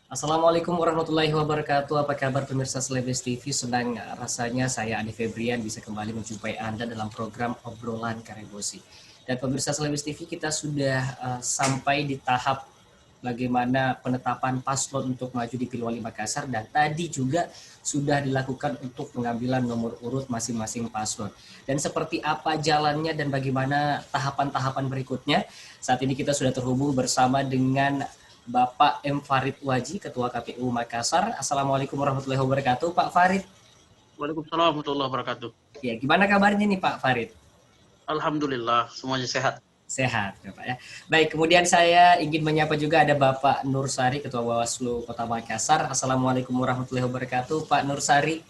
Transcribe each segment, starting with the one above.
Assalamualaikum warahmatullahi wabarakatuh. Apa kabar pemirsa Selebes TV? Senang rasanya saya Adi Febrian bisa kembali menjumpai Anda dalam program obrolan Karebosi. Dan pemirsa Selebes TV, kita sudah sampai di tahap bagaimana penetapan paslon untuk maju di Pilwali Makassar, dan tadi juga sudah dilakukan untuk pengambilan nomor urut masing-masing paslon. Dan seperti apa jalannya dan bagaimana tahapan-tahapan berikutnya, saat ini kita sudah terhubung bersama dengan Bapak M. Farid Waji, Ketua KPU Makassar. Assalamualaikum warahmatullahi wabarakatuh, Pak Farid. Waalaikumsalam warahmatullahi wabarakatuh. Ya, gimana kabarnya nih Pak Farid? Alhamdulillah, semuanya sehat. Sehat, ya Pak ya. Baik, kemudian saya ingin menyapa juga ada Bapak Nur Sari, Ketua Bawaslu Kota Makassar. Assalamualaikum warahmatullahi wabarakatuh, Pak Nur Sari.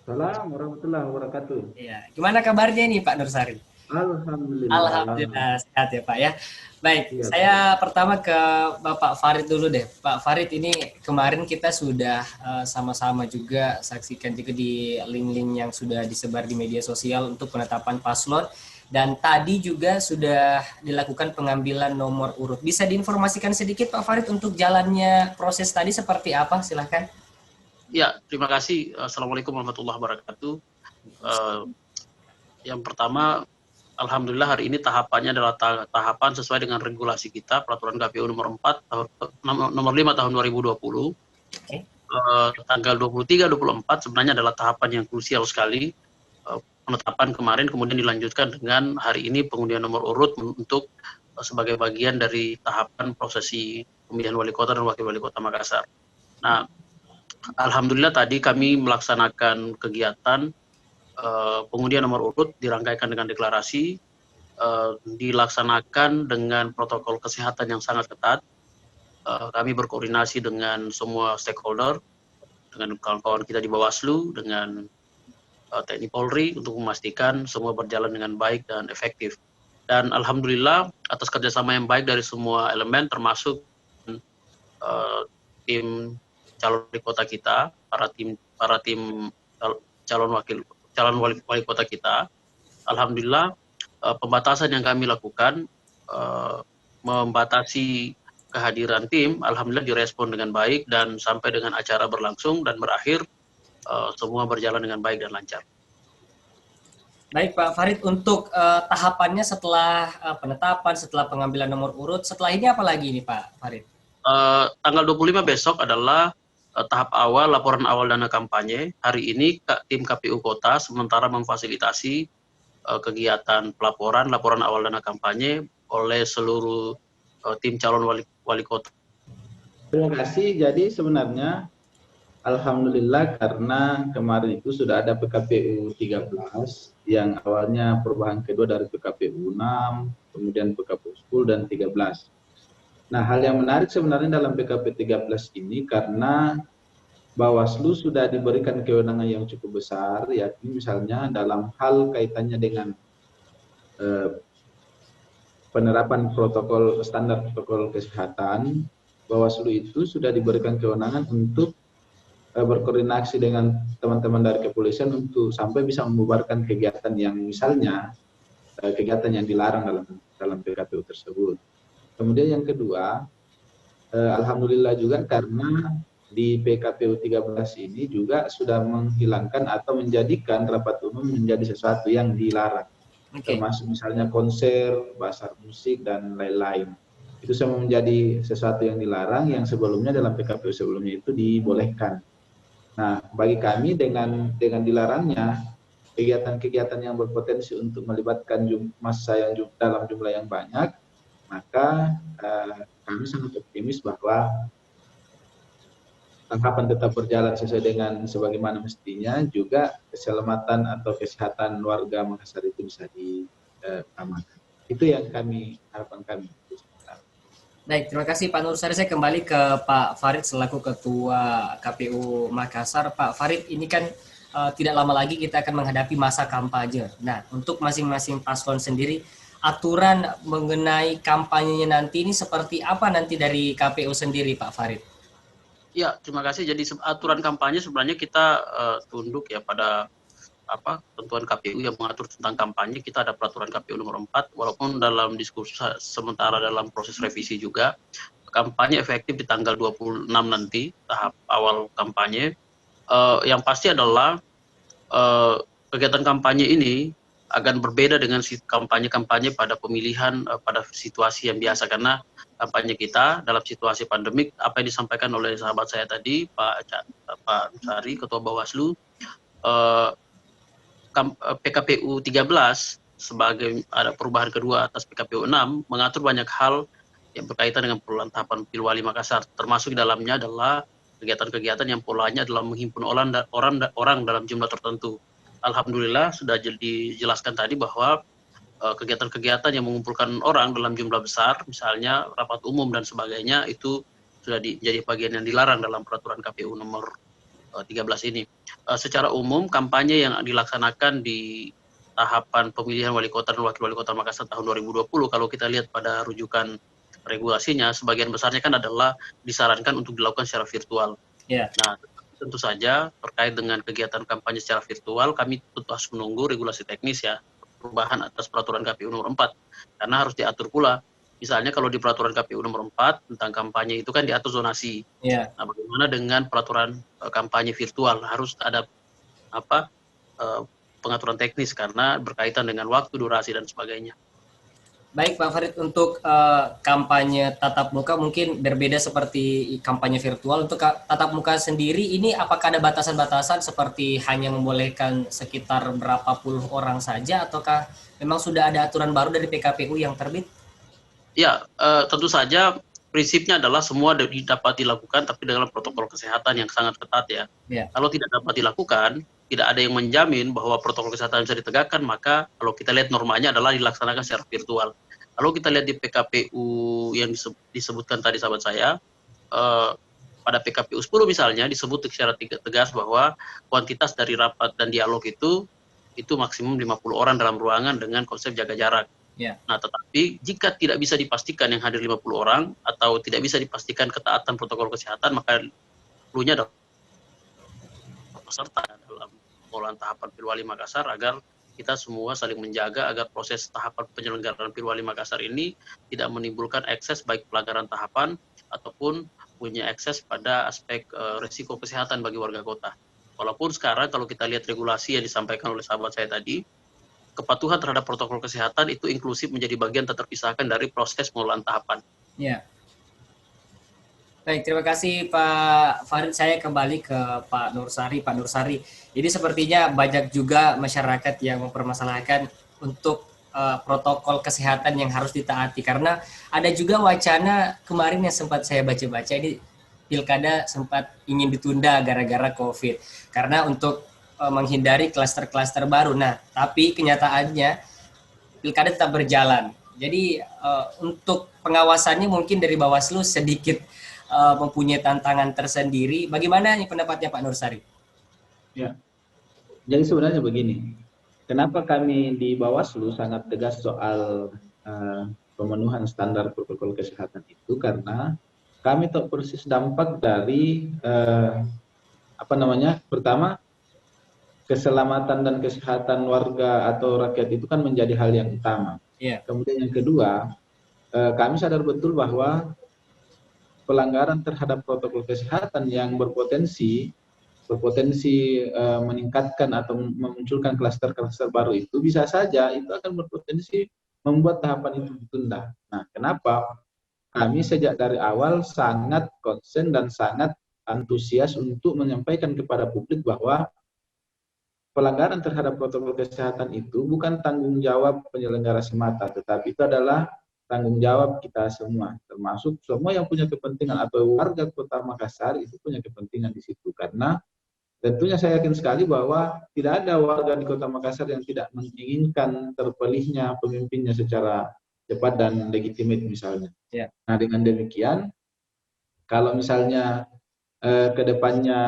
Assalamualaikum warahmatullahi wabarakatuh. Ya, gimana kabarnya nih Pak Nur Sari? Alhamdulillah. Alhamdulillah sehat ya Pak ya. Baik, Iya, saya pertama ke Bapak Farid dulu deh. Pak Farid, ini kemarin kita sudah sama-sama juga saksikan juga di link-link yang sudah disebar di media sosial untuk penetapan paslon. Dan tadi juga sudah dilakukan pengambilan nomor urut. Bisa diinformasikan sedikit Pak Farid untuk jalannya proses tadi seperti apa? Silahkan. Ya, terima kasih. Assalamualaikum warahmatullahi wabarakatuh. Yang pertama, alhamdulillah hari ini tahapannya adalah tahapan sesuai dengan regulasi kita, peraturan KPU nomor 5 tahun 2020. Oke. Tanggal 23-24 sebenarnya adalah tahapan yang krusial sekali. Penetapan kemarin kemudian dilanjutkan dengan hari ini pengundian nomor urut untuk sebagai bagian dari tahapan prosesi pemilihan wali kota dan wakil wali kota Makassar. Nah, alhamdulillah tadi kami melaksanakan kegiatan pengundian nomor urut, dirangkaikan dengan deklarasi, dilaksanakan dengan protokol kesehatan yang sangat ketat. Kami berkoordinasi dengan semua stakeholder, dengan kawan-kawan kita di Bawaslu, dengan TNI Polri untuk memastikan semua berjalan dengan baik dan efektif. Dan alhamdulillah atas kerjasama yang baik dari semua elemen, termasuk tim calon wali kota kita, para tim calon wali kota kita, alhamdulillah pembatasan yang kami lakukan membatasi kehadiran tim, alhamdulillah direspon dengan baik dan sampai dengan acara berlangsung dan berakhir semua berjalan dengan baik dan lancar. Baik Pak Farid, untuk tahapannya setelah penetapan, setelah pengambilan nomor urut, setelah ini apa lagi nih Pak Farid? Tanggal 25 besok adalah tahap awal laporan awal dana kampanye. Hari ini tim KPU Kota sementara memfasilitasi kegiatan laporan awal dana kampanye oleh seluruh tim calon wali kota. terima kasih. Jadi sebenarnya alhamdulillah karena kemarin itu sudah ada PKPU 13 yang awalnya perubahan kedua dari PKPU 6, kemudian PKPU 10 dan 13. Nah, hal yang menarik sebenarnya dalam PKP 13 ini karena Bawaslu sudah diberikan kewenangan yang cukup besar, yakni misalnya dalam hal kaitannya dengan penerapan standar protokol kesehatan, Bawaslu itu sudah diberikan kewenangan untuk berkoordinasi dengan teman-teman dari kepolisian untuk sampai bisa membubarkan kegiatan yang misalnya kegiatan yang dilarang dalam PKPU tersebut. Kemudian yang kedua, alhamdulillah juga karena di PKPU 13 ini juga sudah menghilangkan atau menjadikan rapat umum menjadi sesuatu yang dilarang. Termasuk misalnya konser, basar musik, dan lain-lain. Itu semua menjadi sesuatu yang dilarang yang sebelumnya dalam PKPU sebelumnya itu dibolehkan. Nah, bagi kami dengan dilarangnya kegiatan-kegiatan yang berpotensi untuk melibatkan massa yang dalam jumlah yang banyak, maka kami sangat optimis bahwa tahapan tetap berjalan sesuai dengan sebagaimana mestinya, juga keselamatan atau kesehatan warga Makassar itu bisa diutamakan. Itu yang harapan kami. Baik, terima kasih Pak Nur Sari. Saya kembali ke Pak Farid selaku Ketua KPU Makassar. Pak Farid, ini kan tidak lama lagi kita akan menghadapi masa kampanye. Nah, untuk masing-masing paslon sendiri, aturan mengenai kampanyenya nanti ini seperti apa nanti dari KPU sendiri, Pak Farid? Ya, terima kasih. Jadi aturan kampanye sebenarnya kita tunduk ya pada ketentuan KPU yang mengatur tentang kampanye. Kita ada peraturan KPU nomor 4, walaupun dalam diskusi sementara dalam proses revisi juga, kampanye efektif di tanggal 26 nanti, tahap awal kampanye. Yang pasti adalah kegiatan kampanye ini akan berbeda dengan kampanye-kampanye pada pemilihan pada situasi yang biasa, karena kampanye kita dalam situasi pandemik, apa yang disampaikan oleh sahabat saya tadi, Pak Nusari, Ketua Bawaslu, PKPU 13 sebagai ada perubahan kedua atas PKPU 6 mengatur banyak hal yang berkaitan dengan pengelolaan tahapan Pilwali Makassar, termasuk di dalamnya adalah kegiatan-kegiatan yang polanya adalah menghimpun orang dalam jumlah tertentu. Alhamdulillah sudah dijelaskan tadi bahwa kegiatan-kegiatan yang mengumpulkan orang dalam jumlah besar, misalnya rapat umum dan sebagainya, itu sudah jadi bagian yang dilarang dalam peraturan KPU nomor 13 ini. Secara umum, kampanye yang dilaksanakan di tahapan pemilihan wali kota dan wakil wali kota Makassar tahun 2020, kalau kita lihat pada rujukan regulasinya, sebagian besarnya kan adalah disarankan untuk dilakukan secara virtual. Yeah. Nah, tentu saja terkait dengan kegiatan kampanye secara virtual, kami tentu harus menunggu regulasi teknis ya, perubahan atas peraturan KPU nomor 4, karena harus diatur pula. Misalnya kalau di peraturan KPU nomor 4 tentang kampanye itu kan diatur zonasi. Yeah. Nah, bagaimana dengan peraturan kampanye virtual? Harus ada pengaturan teknis karena berkaitan dengan waktu, durasi dan sebagainya. Baik Pak Farid, untuk kampanye tatap muka mungkin berbeda seperti kampanye virtual. Untuk tatap muka sendiri ini apakah ada batasan-batasan seperti hanya membolehkan sekitar berapa puluh orang saja, ataukah memang sudah ada aturan baru dari PKPU yang terbit? Ya, tentu saja prinsipnya adalah semua dapat dilakukan tapi dengan protokol kesehatan yang sangat ketat ya. Yeah. Kalau tidak dapat dilakukan, tidak ada yang menjamin bahwa protokol kesehatan bisa ditegakkan, maka kalau kita lihat normanya adalah dilaksanakan secara virtual. Kalau kita lihat di PKPU yang disebutkan tadi sahabat saya, pada PKPU 10 misalnya disebut secara tegas bahwa kuantitas dari rapat dan dialog itu maksimum 50 orang dalam ruangan dengan konsep jaga jarak. Yeah. Nah, tetapi jika tidak bisa dipastikan yang hadir 50 orang atau tidak bisa dipastikan ketaatan protokol kesehatan, maka perlunya adalah peserta dalam pengelolaan tahapan Pilwali Makassar agar kita semua saling menjaga agar proses tahapan penyelenggaraan Pilwali Makassar ini tidak menimbulkan ekses baik pelanggaran tahapan ataupun punya ekses pada aspek risiko kesehatan bagi warga kota. Walaupun sekarang kalau kita lihat regulasi yang disampaikan oleh sahabat saya tadi, kepatuhan terhadap protokol kesehatan itu inklusif menjadi bagian tak terpisahkan dari proses pengelolaan tahapan. Ya. Baik, terima kasih Pak Farid. Saya kembali ke Pak Nursari. Pak Nursari, jadi sepertinya banyak juga masyarakat yang mempermasalahkan untuk protokol kesehatan yang harus ditaati, karena ada juga wacana kemarin yang sempat saya baca-baca, ini pilkada sempat ingin ditunda gara-gara COVID karena untuk menghindari klaster-klaster baru. Nah, tapi kenyataannya pilkada tetap berjalan. Jadi untuk pengawasannya mungkin dari Bawaslu sedikit mempunyai tantangan tersendiri. Bagaimana nih pendapatnya Pak Nursari? Ya, jadi sebenarnya begini, kenapa kami di Bawaslu sangat tegas soal pemenuhan standar protokol kesehatan itu, karena kami tahu persis dampak dari pertama, keselamatan dan kesehatan warga atau rakyat itu kan menjadi hal yang utama. Yeah. Kemudian yang kedua, kami sadar betul bahwa pelanggaran terhadap protokol kesehatan yang berpotensi meningkatkan atau memunculkan klaster-klaster baru itu bisa saja itu akan berpotensi membuat tahapan itu ditunda. Nah, kenapa kami sejak dari awal sangat konsen dan sangat antusias untuk menyampaikan kepada publik bahwa pelanggaran terhadap protokol kesehatan itu bukan tanggung jawab penyelenggara semata, tetapi itu adalah tanggung jawab kita semua, termasuk semua yang punya kepentingan atau warga Kota Makassar itu punya kepentingan di situ. Karena tentunya saya yakin sekali bahwa tidak ada warga di Kota Makassar yang tidak menginginkan terpilihnya pemimpinnya secara cepat dan legitimate misalnya. Yeah. Nah, dengan demikian, kalau misalnya ke depannya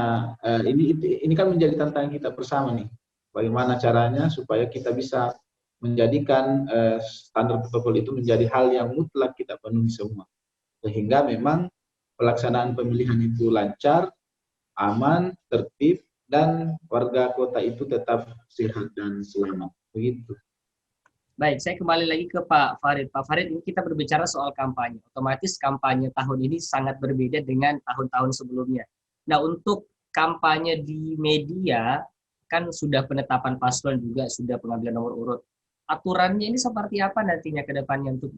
ini kan menjadi tantangan kita bersama nih. Bagaimana caranya supaya kita bisa menjadikan standar protokol itu menjadi hal yang mutlak kita penuhi semua. Sehingga memang pelaksanaan pemilihan itu lancar, aman, tertib, dan warga kota itu tetap sehat dan selamat. Begitu. Baik, saya kembali lagi ke Pak Farid. Pak Farid, ini kita berbicara soal kampanye. Otomatis kampanye tahun ini sangat berbeda dengan tahun-tahun sebelumnya. Nah, untuk kampanye di media, kan sudah penetapan paslon juga, sudah pengambilan nomor urut. Aturannya ini seperti apa nantinya ke depannya untuk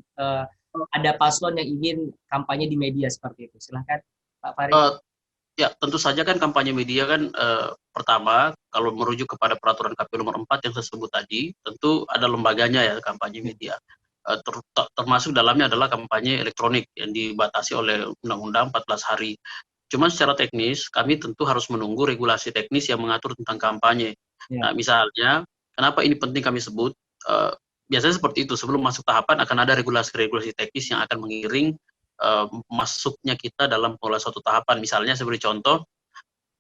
ada paslon yang ingin kampanye di media seperti itu? Silahkan, Pak Farid. Ya, tentu saja kan kampanye media kan pertama, kalau merujuk kepada peraturan KPU nomor 4 yang saya sebut tadi, tentu ada lembaganya ya kampanye media. Termasuk dalamnya adalah kampanye elektronik yang dibatasi oleh Undang-Undang 14 hari. Cuman secara teknis, kami tentu harus menunggu regulasi teknis yang mengatur tentang kampanye. Ya. Nah, misalnya, kenapa ini penting kami sebut? Biasanya seperti itu, sebelum masuk tahapan akan ada regulasi-regulasi teknis yang akan mengiring masuknya kita dalam pola suatu tahapan. Misalnya saya beri contoh,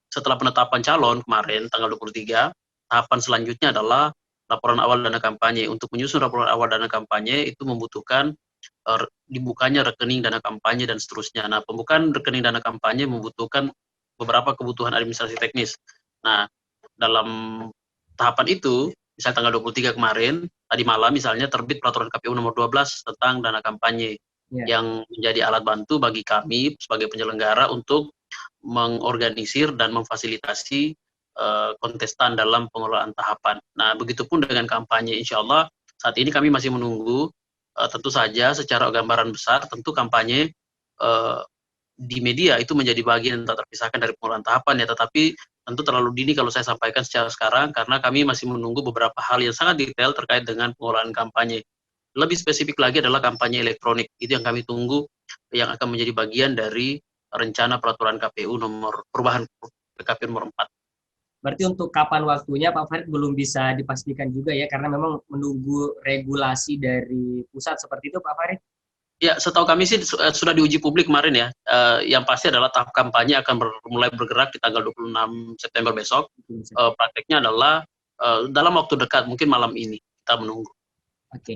setelah penetapan calon kemarin tanggal 23, tahapan selanjutnya adalah laporan awal dana kampanye. Untuk menyusun laporan awal dana kampanye itu membutuhkan dibukanya rekening dana kampanye dan seterusnya. Nah, pembukaan rekening dana kampanye membutuhkan beberapa kebutuhan administrasi teknis. Nah, dalam tahapan itu, misalnya tanggal 23 kemarin, tadi malam misalnya terbit peraturan KPU nomor 12 tentang dana kampanye. Yang menjadi alat bantu bagi kami sebagai penyelenggara untuk mengorganisir dan memfasilitasi kontestan dalam pengelolaan tahapan. Nah, begitupun dengan kampanye, insya Allah saat ini kami masih menunggu, tentu saja secara gambaran besar, tentu kampanye di media itu menjadi bagian yang tak terpisahkan dari pengelolaan tahapan ya, tetapi tentu terlalu dini kalau saya sampaikan secara sekarang, karena kami masih menunggu beberapa hal yang sangat detail terkait dengan pengelolaan kampanye. Lebih spesifik lagi adalah kampanye elektronik. Itu yang kami tunggu, yang akan menjadi bagian dari rencana peraturan KPU nomor perubahan KPU nomor 4. Berarti untuk kapan waktunya Pak Farid belum bisa dipastikan juga ya, karena memang menunggu regulasi dari pusat seperti itu Pak Farid? Ya, setahu kami sih sudah diuji publik kemarin ya. Yang pasti adalah tahap kampanye akan mulai bergerak di tanggal 26 September besok. Prakteknya adalah dalam waktu dekat, mungkin malam ini. Kita menunggu. Oke.